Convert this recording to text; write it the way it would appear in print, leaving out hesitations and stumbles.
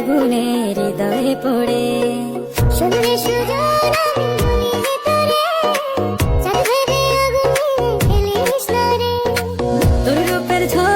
আগুনে হৃদয়ে পড়ে। শুনলে সুজন আমি বলি তোরে, চাঁদ ভেবে আগুনে ফেলিস না রে। তোর রূপের ঝড়